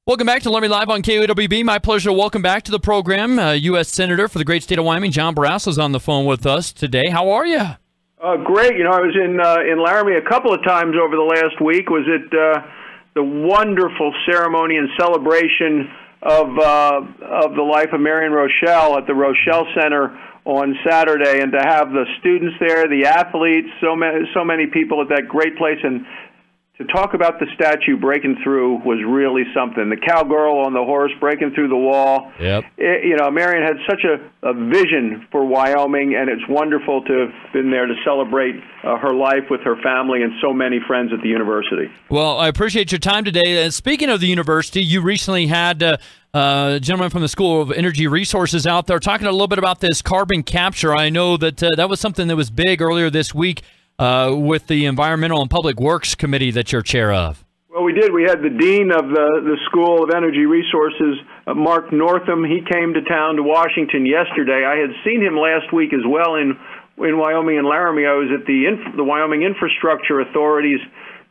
Welcome back to Laramie Live on KOWB. My pleasure to welcome back to the program U.S. Senator for the great state of Wyoming, John Barrasso, is on the phone with us today. How are you? Great. I was in Laramie a couple of times over the last week. Was at the wonderful ceremony and celebration of the life of Marion Rochelle at the Rochelle Center on Saturday, and to have the students there, the athletes, so many people at that great place, and to talk about the statue breaking through was really something. The cowgirl on the horse breaking through the wall. Yep. Marion had such a vision for Wyoming, and it's wonderful to have been there to celebrate her life with her family and so many friends at the university. Well, I appreciate your time today. Speaking of the university, you recently had a gentleman from the School of Energy Resources out there talking a little bit about this carbon capture. I know that that was something that was big earlier this week with the Environmental and Public Works Committee that you're chair of. Well, we did. We had the dean of the School of Energy Resources, Mark Northam. He came to town to Washington yesterday. I had seen him last week as well in Wyoming and Laramie. I was at the Wyoming Infrastructure Authority's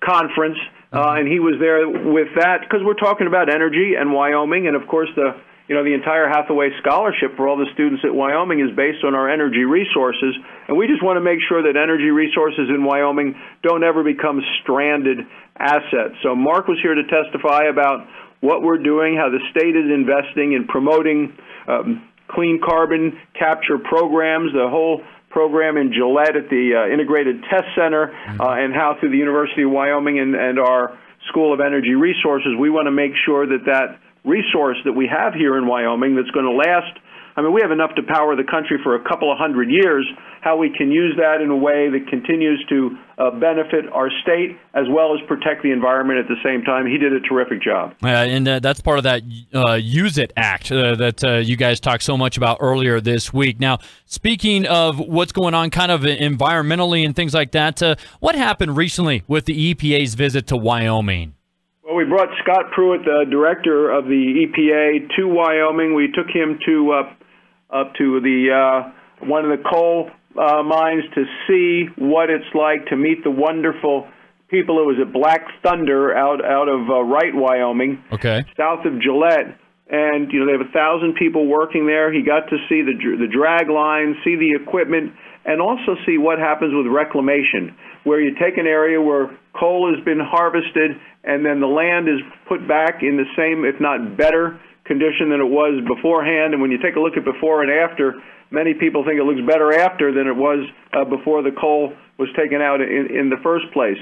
conference, and he was there with that because we're talking about energy and Wyoming, and of course the entire Hathaway Scholarship for all the students at Wyoming is based on our energy resources, and we just want to make sure that energy resources in Wyoming don't ever become stranded assets. So Mark was here to testify about what we're doing, how the state is investing in promoting clean carbon capture programs, the whole program in Gillette at the Integrated Test Center, and how through the University of Wyoming and our School of Energy Resources, we want to make sure that resource that we have here in Wyoming that's going to last. I mean, we have enough to power the country for a couple of hundred years, how we can use that in a way that continues to benefit our state as well as protect the environment at the same time. He did a terrific job. And that's part of that Use It Act that you guys talked so much about earlier this week. Now, speaking of what's going on kind of environmentally and things like that, what happened recently with the EPA's visit to Wyoming? Well, we brought Scott Pruitt, the director of the EPA, to Wyoming. We took him up to the one of the coal mines to see what it's like to meet the wonderful people. It was at Black Thunder out of Wright, Wyoming, south of Gillette. And they have 1,000 people working there. He got to see the drag line, see the equipment, and also see what happens with reclamation, where you take an area where coal has been harvested and then the land is put back in the same, if not better, condition than it was beforehand. And when you take a look at before and after, many people think it looks better after than it was before the coal was taken out in the first place.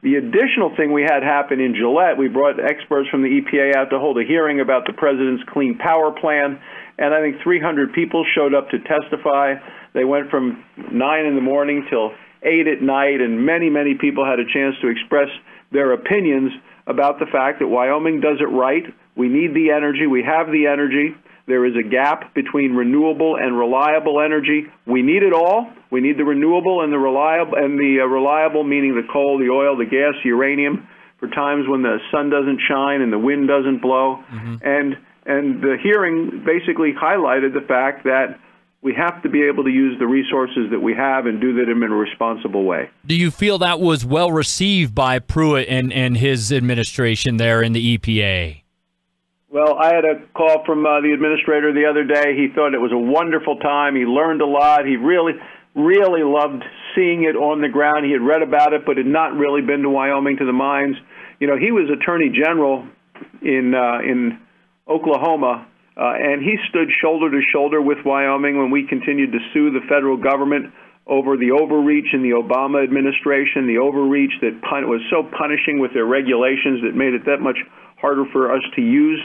The additional thing we had happen in Gillette, we brought experts from the EPA out to hold a hearing about the President's Clean Power Plan, and I think 300 people showed up to testify. They went from 9 in the morning till 8 at night, and many, many people had a chance to express their opinions about the fact that Wyoming does it right. We need the energy. We have the energy. There is a gap between renewable and reliable energy. We need it all. We need the renewable and the reliable, meaning the coal, the oil, the gas, uranium, for times when the sun doesn't shine and the wind doesn't blow. And the hearing basically highlighted the fact that we have to be able to use the resources that we have and do that in a responsible way. Do you feel that was well received by Pruitt and his administration there in the EPA? Well, I had a call from the administrator the other day. He thought it was a wonderful time. He learned a lot. He really, really loved seeing it on the ground. He had read about it, but had not really been to Wyoming, to the mines. He was Attorney General in Oklahoma, and he stood shoulder to shoulder with Wyoming when we continued to sue the federal government over the overreach in the Obama administration, the overreach that was so punishing with their regulations that made it that much harder for us to use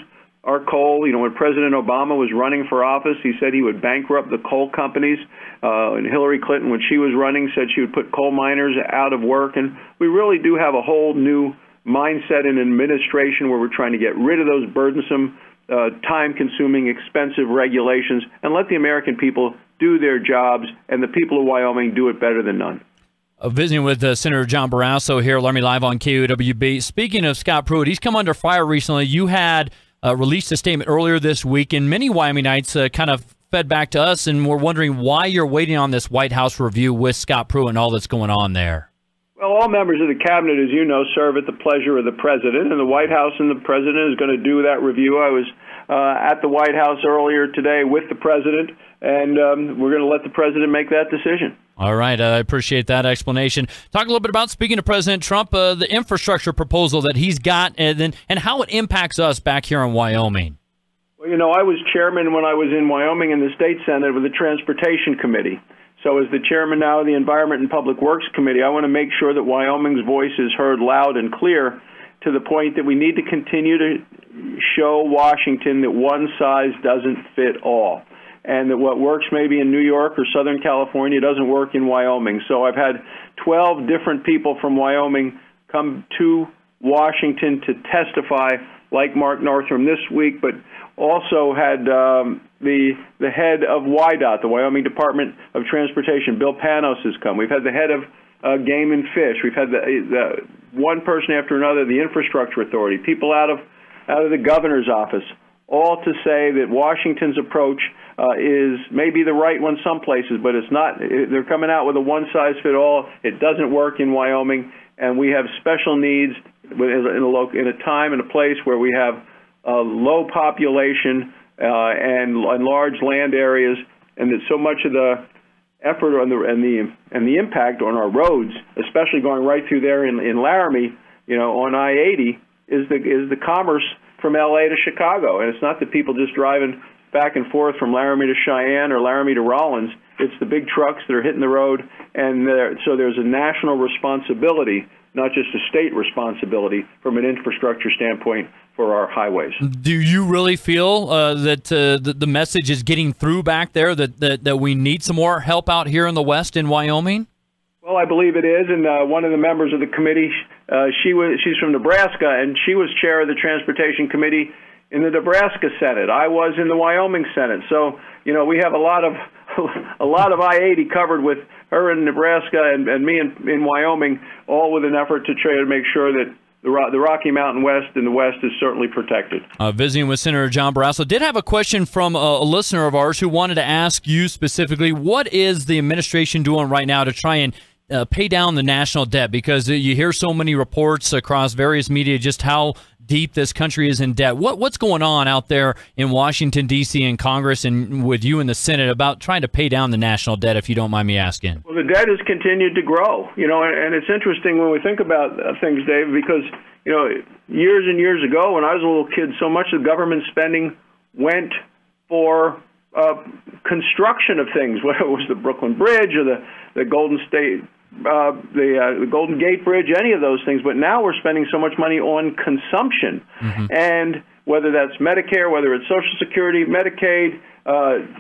our coal. When President Obama was running for office, he said he would bankrupt the coal companies. And Hillary Clinton, when she was running, said she would put coal miners out of work. And we really do have a whole new mindset in administration where we're trying to get rid of those burdensome, time-consuming, expensive regulations and let the American people do their jobs, and the people of Wyoming do it better than none. Visiting with Senator John Barrasso here, Laramie Live on KOWB. Speaking of Scott Pruitt, he's come under fire recently. You had released a statement earlier this week, and many Wyomingites kind of fed back to us, and we're wondering why you're waiting on this White House review with Scott Pruitt and all that's going on there. Well, all members of the cabinet, as you know, serve at the pleasure of the president, and the White House and the president is going to do that review. I was at the White House earlier today with the president, and we're going to let the president make that decision. All right. I appreciate that explanation. Talk a little bit about, speaking of President Trump, the infrastructure proposal that he's got and how it impacts us back here in Wyoming. Well, you know, I was chairman when I was in Wyoming in the State Senate with the Transportation Committee. So as the chairman now of the Environment and Public Works Committee, I want to make sure that Wyoming's voice is heard loud and clear, to the point that we need to continue to show Washington that one size doesn't fit all, and that what works maybe in New York or Southern California doesn't work in Wyoming. So I've had 12 different people from Wyoming come to Washington to testify, like Mark Northam this week, but also had the head of WYDOT, the Wyoming Department of Transportation, Bill Panos, has come. We've had the head of Game and Fish. We've had the one person after another, the Infrastructure Authority, people out of the governor's office, all to say that Washington's approach is maybe the right one some places, but it's not. They're coming out with a one-size-fit-all. It doesn't work in Wyoming, and we have special needs in a time and a place where we have low population and large land areas, and that so much of the effort on and the impact on our roads, especially going right through there in Laramie, you know, on I-80, is the commerce from L.A. to Chicago, and it's not the people just driving back and forth from Laramie to Cheyenne or Laramie to Rollins. It's the big trucks that are hitting the road, and so there's a national responsibility, not just a state responsibility, from an infrastructure standpoint for our highways. Do you really feel that the message is getting through back there, that we need some more help out here in the West in Wyoming? Well, I believe it is, and one of the members of the committee, she's from Nebraska, and she was chair of the Transportation Committee in the Nebraska Senate. I was in the Wyoming Senate. So, you know, we have a lot of I-80 covered with her in Nebraska and me in Wyoming, all with an effort to try to make sure that the Rocky Mountain West and the West is certainly protected. Visiting with Senator John Barrasso. Did have a question from a listener of ours who wanted to ask you specifically, what is the administration doing right now to try and pay down the national debt? Because you hear so many reports across various media just how deep this country is in debt. What's going on out there in Washington, D.C. and Congress and with you in the Senate about trying to pay down the national debt, if you don't mind me asking? Well, the debt has continued to grow, you know, and it's interesting when we think about things, Dave, because, you know, years and years ago when I was a little kid, so much of government spending went for construction of things, whether it was the Brooklyn Bridge or the Golden State the Golden Gate Bridge, any of those things. But now we're spending so much money on consumption, and whether that's Medicare, whether it's Social Security, Medicaid,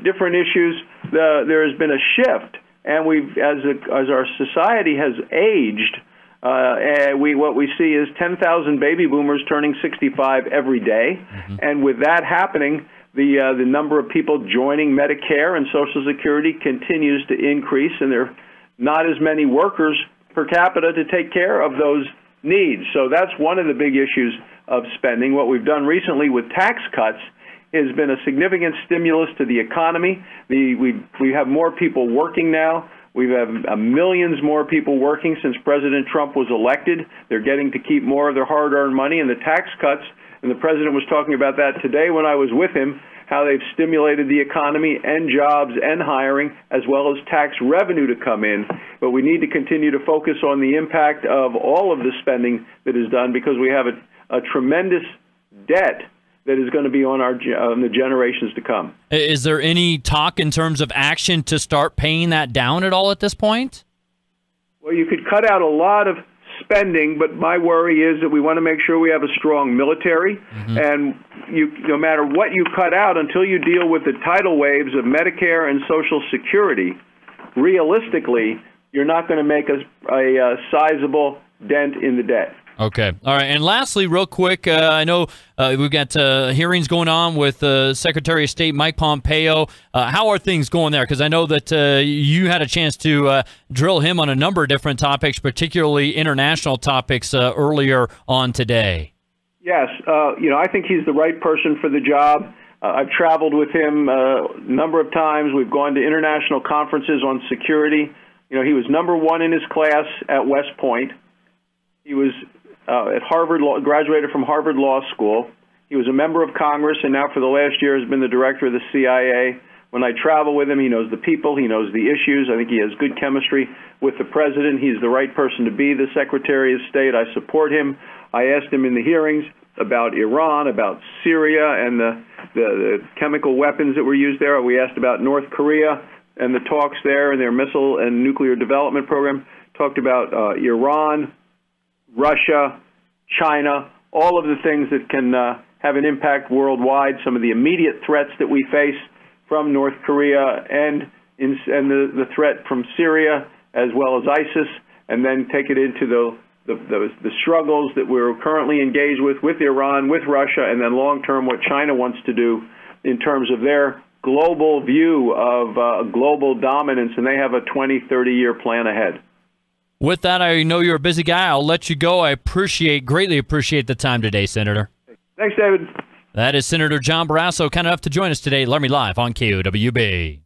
different issues, there has been a shift, and as our society has aged, what we see is 10,000 baby boomers turning 65 every day, and with that happening, the number of people joining Medicare and Social Security continues to increase, and there are not as many workers per capita to take care of those needs. So that's one of the big issues of spending. What we've done recently with tax cuts has been a significant stimulus to the economy. We have more people working now. We have millions more people working since President Trump was elected. They're getting to keep more of their hard-earned money, and the tax cuts, and the president was talking about that today when I was with him, how they've stimulated the economy and jobs and hiring, as well as tax revenue to come in. But we need to continue to focus on the impact of all of the spending that is done, because we have a tremendous debt that is going to be on the generations to come. Is there any talk in terms of action to start paying that down at all at this point? Well, you could cut out a lot of spending, but my worry is that we want to make sure we have a strong military, and no matter what you cut out, until you deal with the tidal waves of Medicare and Social Security, realistically, you're not going to make a sizable dent in the debt. Okay. All right. And lastly, real quick, I know we've got hearings going on with Secretary of State Mike Pompeo. How are things going there? Because I know that you had a chance to drill him on a number of different topics, particularly international topics, earlier on today. Yes. I think he's the right person for the job. I've traveled with him a number of times. We've gone to international conferences on security. You know, he was number one in his class at West Point. He was at Harvard, graduated from Harvard Law School. He was a member of Congress, and now for the last year has been the director of the CIA. When I travel with him, he knows the people, he knows the issues. I think he has good chemistry with the president. He's the right person to be the Secretary of State. I support him. I asked him in the hearings about Iran, about Syria, and the chemical weapons that were used there. We asked about North Korea and the talks there and their missile and nuclear development program. Talked about Iran, Russia, China, all of the things that can have an impact worldwide, some of the immediate threats that we face from North Korea and the threat from Syria as well as ISIS, and then take it into the struggles that we're currently engaged with Iran, with Russia, and then long-term what China wants to do in terms of their global view of global dominance, and they have a 20, 30-year plan ahead. With that, I know you're a busy guy. I'll let you go. I greatly appreciate the time today, Senator. Thanks, David. That is Senator John Barrasso, kind enough to join us today. Laramie Live on KOWB.